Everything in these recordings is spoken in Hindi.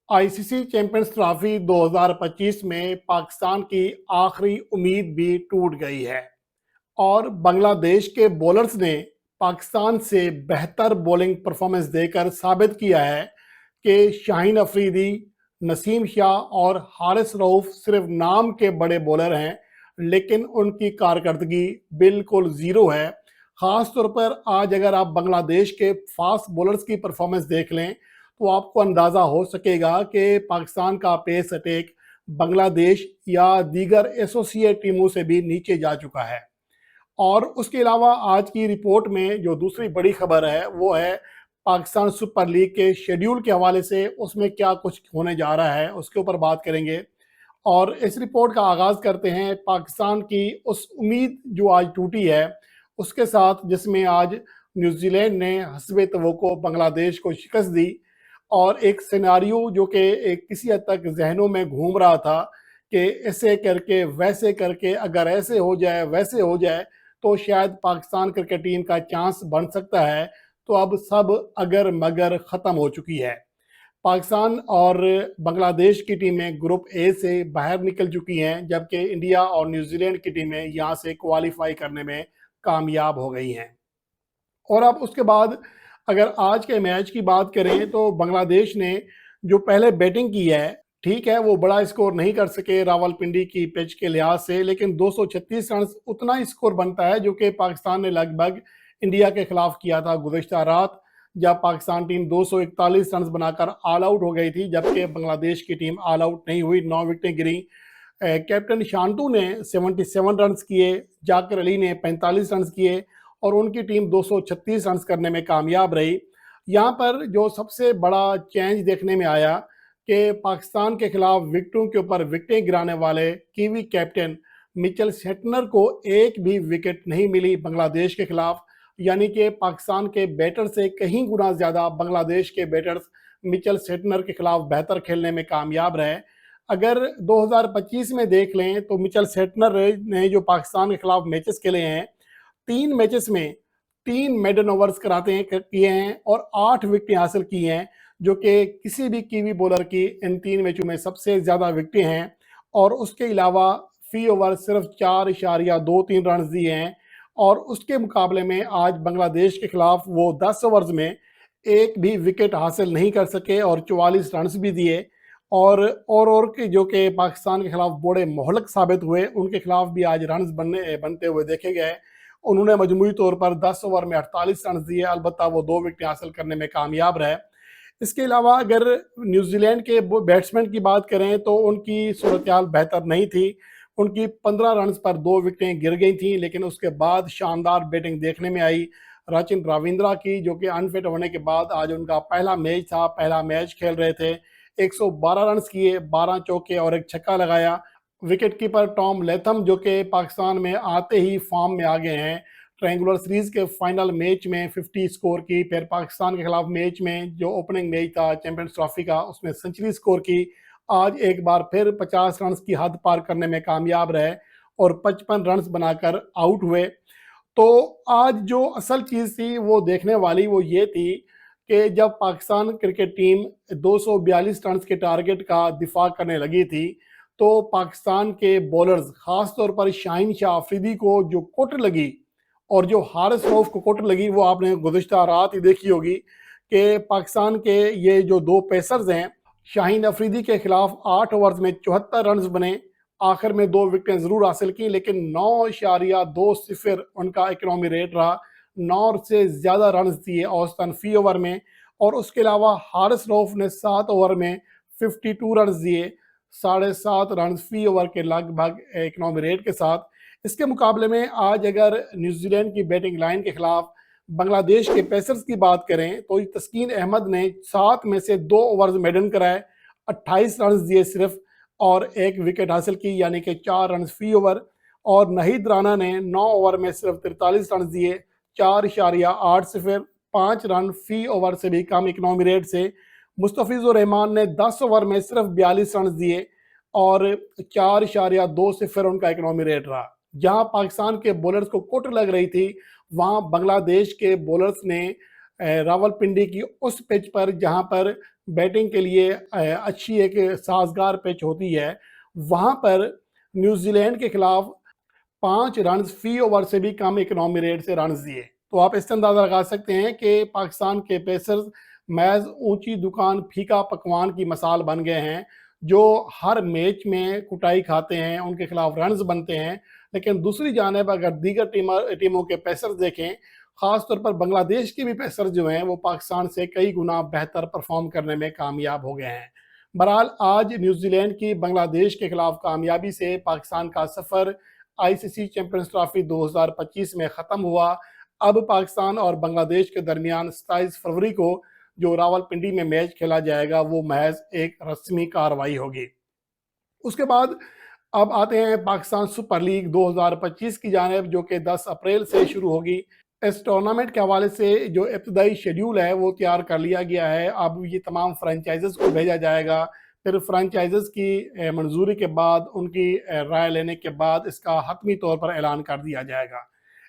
आईसीसी चैंपियंस ट्रॉफी 2025 में पाकिस्तान की आखिरी उम्मीद भी टूट गई है और बांग्लादेश के बॉलर्स ने पाकिस्तान से बेहतर बॉलिंग परफॉर्मेंस देकर साबित किया है कि शाहीन अफरीदी, नसीम शाह और हारिस रऊफ सिर्फ नाम के बड़े बॉलर हैं, लेकिन उनकी कारकर्दगी बिल्कुल ज़ीरो है। ख़ास तौर पर आज अगर आप बांग्लादेश के फास्ट बॉलर्स की परफॉर्मेंस देख लें तो आपको अंदाज़ा हो सकेगा कि पाकिस्तान का पेस अटैक बांग्लादेश या दीगर एसोसिएट टीमों से भी नीचे जा चुका है। और उसके अलावा आज की रिपोर्ट में जो दूसरी बड़ी खबर है वो है पाकिस्तान सुपर लीग के शेड्यूल के हवाले से उसमें क्या कुछ होने जा रहा है, उसके ऊपर बात करेंगे। और इस रिपोर्ट का आगाज़ करते हैं पाकिस्तान की उस उम्मीद जो आज टूटी है उसके साथ, जिसमें आज न्यूजीलैंड ने हस्बे तवक्को बांग्लादेश को शिकस्त दी। और एक सिनेरियो जो कि एक किसी हद तक जहनों में घूम रहा था कि ऐसे करके वैसे करके अगर ऐसे हो जाए वैसे हो जाए तो शायद पाकिस्तान क्रिकेट टीम का चांस बन सकता है, तो अब सब अगर मगर ख़त्म हो चुकी है। पाकिस्तान और बांग्लादेश की टीमें ग्रुप ए से बाहर निकल चुकी हैं, जबकि इंडिया और न्यूजीलैंड की टीमें यहाँ से क्वालिफाई करने में कामयाब हो गई हैं। और अब उसके बाद अगर आज के मैच की बात करें तो बांग्लादेश ने जो पहले बैटिंग की है, ठीक है वो बड़ा स्कोर नहीं कर सके रावलपिंडी की पिच के लिहाज से, लेकिन 236 रन उतना ही स्कोर बनता है जो कि पाकिस्तान ने लगभग इंडिया के खिलाफ किया था गुज़िश्ता रात, जब पाकिस्तान टीम 241 रन बनाकर ऑल आउट हो गई थी, जबकि बांग्लादेश की टीम ऑल आउट नहीं हुई, 9 विकेटें गिरी। कैप्टन शांतु ने 77 रन किए, जाकिर अली ने 45 रन किए और उनकी टीम 236 रन करने में कामयाब रही। यहाँ पर जो सबसे बड़ा चेंज देखने में आया कि पाकिस्तान के खिलाफ विकेटों के ऊपर विकेटें गिराने वाले कीवी कैप्टन मिचेल सेटनर को एक भी विकेट नहीं मिली बांग्लादेश के खिलाफ, यानी कि पाकिस्तान के बैटर से कहीं गुना ज़्यादा बांग्लादेश के बैटर्स मिचेल सेटनर के खिलाफ बेहतर खेलने में कामयाब रहे। अगर 2025 में देख लें तो मिचेल सेटनर ने जो पाकिस्तान के खिलाफ मैचेस खेले हैं, 3 मैचेस में 3 मेडन ओवर्स कराते हैं किए हैं और 8 विकेटें हासिल की हैं, जो कि किसी भी कीवी बॉलर की इन 3 मैचों में सबसे ज़्यादा विकेटें हैं। और उसके अलावा फी ओवर सिर्फ 4.23 रन दिए हैं और उसके मुकाबले में आज बांग्लादेश के खिलाफ वो 10 ओवर्स में एक भी विकेट हासिल नहीं कर सके और 44 रन भी दिए। और के जो कि पाकिस्तान के खिलाफ बड़े मोहलक साबित हुए, उनके खिलाफ भी आज रन बनते हुए देखे गए। उन्होंने मजमूई तौर पर 10 ओवर में 48 रन दिए, अलबत्ता वो 2 विकेट हासिल करने में कामयाब रहे। इसके अलावा अगर न्यूजीलैंड के बैट्समैन की बात करें तो उनकी सूरत हाल बेहतर नहीं थी। उनकी 15 रन पर 2 विकेटें गिर गई थी, लेकिन उसके बाद शानदार बैटिंग देखने में आई रचिन रविंद्रा की, जो कि अनफिट होने के बाद आज उनका पहला मैच था, पहला मैच खेल रहे थे। 112 रन किए, 12 चौके और एक छक्का लगाया। विकेट कीपर टॉम लेथम जो कि पाकिस्तान में आते ही फॉर्म में आ गए हैं, ट्रायंगुलर सीरीज के फाइनल मैच में 50 स्कोर की, फिर पाकिस्तान के खिलाफ मैच में जो ओपनिंग मैच था चैंपियंस ट्रॉफी का उसमें सेंचुरी स्कोर की। आज एक बार फिर 50 रन की हद पार करने में कामयाब रहे और 55 रन बनाकर आउट हुए। तो आज जो असल चीज़ थी वो देखने वाली वो ये थी कि जब पाकिस्तान क्रिकेट टीम 242 रन के टारगेट का दिफा करने लगी थी तो पाकिस्तान के बॉलर्स ख़ास तौर पर शाहीन शाह अफरीदी को जो कोटर लगी और जो हारिस रऊफ को कोटर लगी वो आपने गुज़िश्ता रात ही देखी होगी कि पाकिस्तान के ये जो 2 पेसर्स हैं, शाहीन अफरीदी के खिलाफ 8 ओवर्स में 74 रन बने, आखिर में 2 विकेटें ज़रूर हासिल की, लेकिन 9.20 उनका इकनॉमी रेट रहा। 9 से ज़्यादा रन दिए औसतन फी ओवर में। और उसके अलावा हारिस रऊफ ने 7 ओवर में 52 रन दिए, 7.5 रन फी ओवर के लगभग इकनॉमी रेट के साथ। इसके मुकाबले में आज अगर न्यूजीलैंड की बैटिंग लाइन के खिलाफ बांग्लादेश के पेसर्स की बात करें तो तस्कीन अहमद ने 7 में से 2 ओवर्स मेडन कराए, 28 रन दिए सिर्फ और 1 विकेट हासिल की, यानी कि 4 रन फी ओवर। और नहीद राना ने 9 ओवर में सिर्फ 43 रन दिए, 4.80 5 रन फी ओवर से भी कम इकनॉमी रेट से। मुस्तफिजुर रहमान ने 10 ओवर में सिर्फ 42 रन दिए और 4.20 उनका इकनॉमी रेट रहा। जहां पाकिस्तान के बॉलर्स को कोट लग रही थी, वहां बांग्लादेश के बॉलर्स ने रावलपिंडी की उस पिच पर जहां पर बैटिंग के लिए अच्छी एक साजगार पिच होती है, वहाँ पर न्यूजीलैंड के खिलाफ 5 रन फी ओवर से भी कम इकनॉमी रेट से रन दिए। तो आप इससे अंदाजा लगा सकते हैं कि पाकिस्तान के पेसर्स महज ऊंची दुकान फीका पकवान की मिसाल बन गए हैं, जो हर मैच में कुटाई खाते हैं, उनके खिलाफ रन्स बनते हैं। लेकिन दूसरी जानिब अगर दीगर टीमों के पेसर्स देखें, खासतौर पर बांग्लादेश के भी पेसर जो हैं वो पाकिस्तान से कई गुना बेहतर परफॉर्म करने में कामयाब हो गए हैं। बहरहाल आज न्यूजीलैंड की बांग्लादेश के खिलाफ कामयाबी से पाकिस्तान का सफ़र आईसीसी चैंपियंस ट्रॉफी 2025 में ख़त्म हुआ। अब पाकिस्तान और बांग्लादेश के दरमियान 27 फरवरी को जो रावलपिंडी में मैच खेला जाएगा वो महज एक रस्मी कार्रवाई होगी। उसके बाद अब आते हैं पाकिस्तान सुपर लीग 2025 की जानिब, जो कि 10 अप्रैल से शुरू होगी। इस टूर्नामेंट के हवाले से जो इब्तदाई शेड्यूल है वो तैयार कर लिया गया है। अब ये तमाम फ्रेंचाइजेस को भेजा जाएगा, फिर फ्रेंचाइजेस की मंजूरी के बाद, उनकी राय लेने के बाद इसका हतमी तौर पर ऐलान कर दिया जाएगा।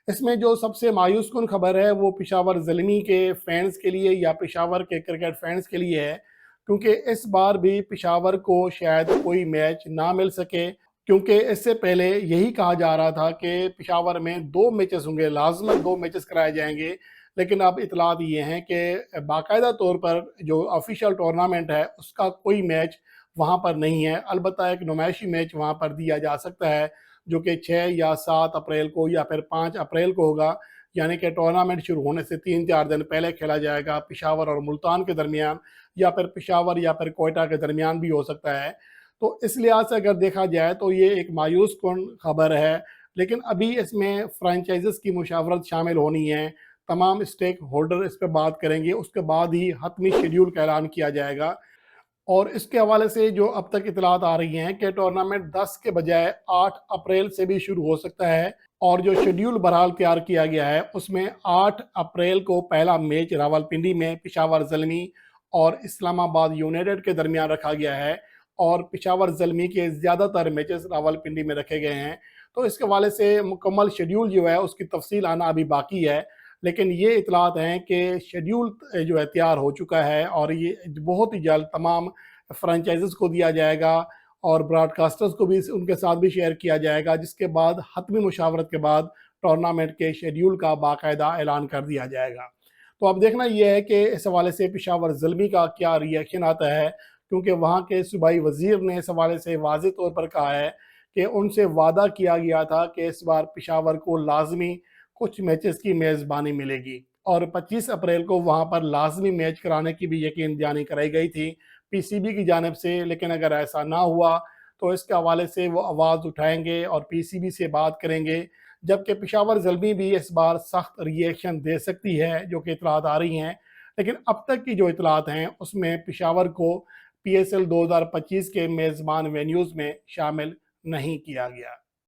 इसमें जो सबसे मायूस कुन खबर है वो पेशावर ज़ल्मी के फैंस के लिए या पेशावर के क्रिकेट फैंस के लिए है, क्योंकि इस बार भी पेशावर को शायद कोई मैच ना मिल सके, क्योंकि इससे पहले यही कहा जा रहा था कि पेशावर में 2 मैचेस होंगे, लाज़िमन 2 मैचेस कराए जाएंगे। लेकिन अब इतलात ये हैं कि बाकायदा तौर पर जो ऑफिशियल टूर्नामेंट है उसका कोई मैच वहाँ पर नहीं है। अलबत्ता एक नुमाइशी मैच वहाँ पर दिया जा सकता है, जो कि 6 या 7 अप्रैल को या फिर 5 अप्रैल को होगा। यानी कि टूर्नामेंट शुरू होने से 3-4 दिन पहले खेला जाएगा, पेशावर और मुल्तान के दरमियान, या फिर पेशावर या फिर कोयटा के दरमियान भी हो सकता है। तो इस लिहाज से अगर देखा जाए तो ये एक मायूस कुन खबर है। लेकिन अभी इसमें फ्रेंचाइजेस की मुशावरत शामिल होनी है, तमाम स्टेक होल्डर इस पर बात करेंगे, उसके बाद ही हतमी शेड्यूल का ऐलान किया जाएगा। और इसके हवाले से जो अब तक इतलात आ रही हैं कि टूर्नामेंट 10 के बजाय 8 अप्रैल से भी शुरू हो सकता है, और जो शेड्यूल बहरहाल तैयार किया गया है उसमें 8 अप्रैल को पहला मैच रावलपिंडी में पेशावर ज़ल्मी और इस्लामाबाद यूनाइटेड के दरमियान रखा गया है, और पेशावर ज़ल्मी के ज़्यादातर मैचेस रावलपिंडी में रखे गए हैं। तो इसके हवाले से मुकम्मल शेड्यूल जो है उसकी तफसील आना अभी बाकी है। लेकिन ये इतलात हैं कि शेड्यूल जो है तैयार हो चुका है, और ये बहुत ही जल्द तमाम फ्रेंचाइजेस को दिया जाएगा और ब्रॉडकास्टर्स को भी उनके साथ भी शेयर किया जाएगा, जिसके बाद हतमी मुशावरत के बाद टूर्नामेंट के शेड्यूल का बाकायदा ऐलान कर दिया जाएगा। तो अब देखना यह है कि इस हवाले से पेशावर ज़ल्मी का क्या रिएक्शन आता है, क्योंकि वहाँ के सूबाई वज़ीर ने इस हवाले से वाज़ेह तौर पर कहा है कि उनसे वादा किया गया था कि इस बार पेशावर को लाजमी कुछ मैचेस की मेज़बानी मिलेगी, और 25 अप्रैल को वहाँ पर लाजमी मैच कराने की भी यकीन दहानी कराई गई थी पीसीबी की जानिब से। लेकिन अगर ऐसा ना हुआ तो इसके हवाले से वो आवाज़ उठाएंगे और पीसीबी से बात करेंगे। जबकि पेशावर ज़ल्मी भी इस बार सख्त रिएक्शन दे सकती है, जो कि इतलात आ रही हैं। लेकिन अब तक की जो इतलात हैं उसमें पेशावर को पीएसएल 2025 के मेज़बान वेन्यूज़ में शामिल नहीं किया गया।